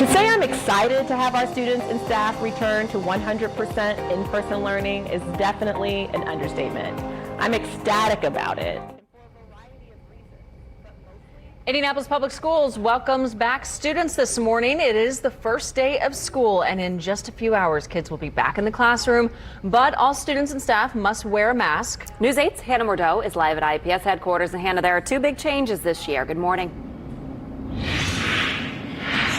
To say I'm excited to have our students and staff return to 100% in-person learning is definitely an understatement. I'm ecstatic about it. Indianapolis Public Schools welcomes back students this morning. It is the first day of school, and in just a few hours, kids will be back in the classroom, but all students and staff must wear a mask. News 8's Hannah Mordeau is live at IPS headquarters. And Hannah, there are two big changes this year. Good morning.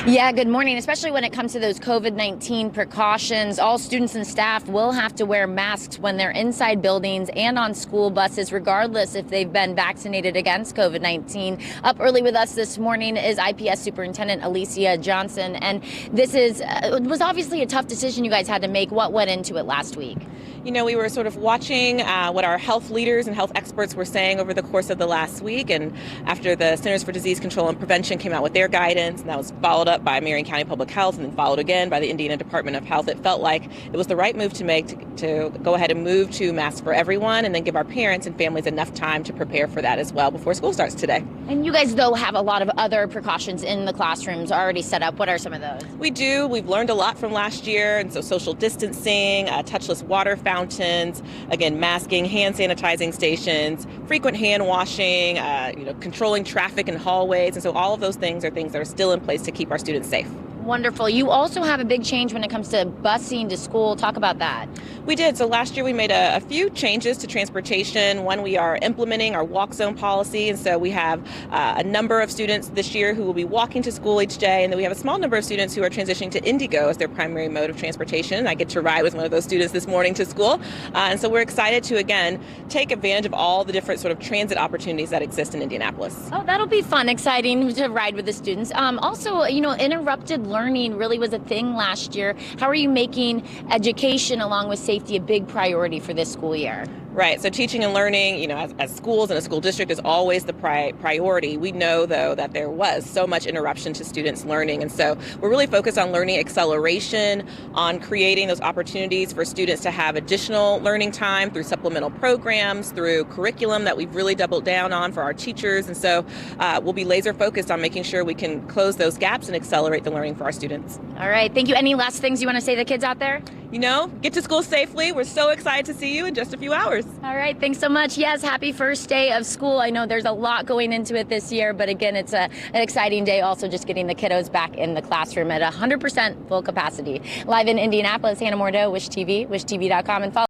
Yeah, good morning. Especially when it comes to those COVID-19 precautions, all students and staff will have to wear masks when they're inside buildings and on school buses, regardless if they've been vaccinated against COVID-19. Up early with us this morning is IPS Superintendent Alicia Johnson, and this was obviously a tough decision you guys had to make. What went into it last week? You know, we were sort of watching what our health leaders and health experts were saying over the course of the last week, and after the Centers for Disease Control and Prevention came out with their guidance, and that was followed up by Marion County Public Health and then followed again by the Indiana Department of Health, it felt like it was the right move to make to go ahead and move to masks for everyone and then give our parents and families enough time to prepare for that as well before school starts today. And you guys, though, have a lot of other precautions in the classrooms already set up. What are some of those? We do. We've learned a lot from last year, and so social distancing, touchless water fountains, again, masking, hand sanitizing stations, frequent hand washing, controlling traffic in hallways. And so all of those things are still in place to keep our students safe. Wonderful. You also have a big change when it comes to busing to school. Talk about that. We did. So last year we made a few changes to transportation. One, we are implementing our walk zone policy. And so we have a number of students this year who will be walking to school each day. And then we have a small number of students who are transitioning to Indigo as their primary mode of transportation. I get to ride with one of those students this morning to school. And so we're excited to, again, take advantage of all the different sort of transit opportunities that exist in Indianapolis. Oh, that'll be fun, exciting to ride with the students. Also, interrupted learning really was a thing last year. How are you making education along with safety a big priority for this school year? Right. So teaching and learning, as schools and a school district is always the priority. We know, though, that there was so much interruption to students' learning. And so we're really focused on learning acceleration, on creating those opportunities for students to have additional learning time through supplemental programs, through curriculum that we've really doubled down on for our teachers. And so we'll be laser focused on making sure we can close those gaps and accelerate the learning for our students. All right. Thank you. Any last things you want to say to the kids out there? Get to school safely. We're so excited to see you in just a few hours. All right. Thanks so much. Yes, happy first day of school. I know there's a lot going into it this year, but again, it's an exciting day also just getting the kiddos back in the classroom at 100% full capacity. Live in Indianapolis, Hannah Mordeau, Wish TV, wishtv.com, and follow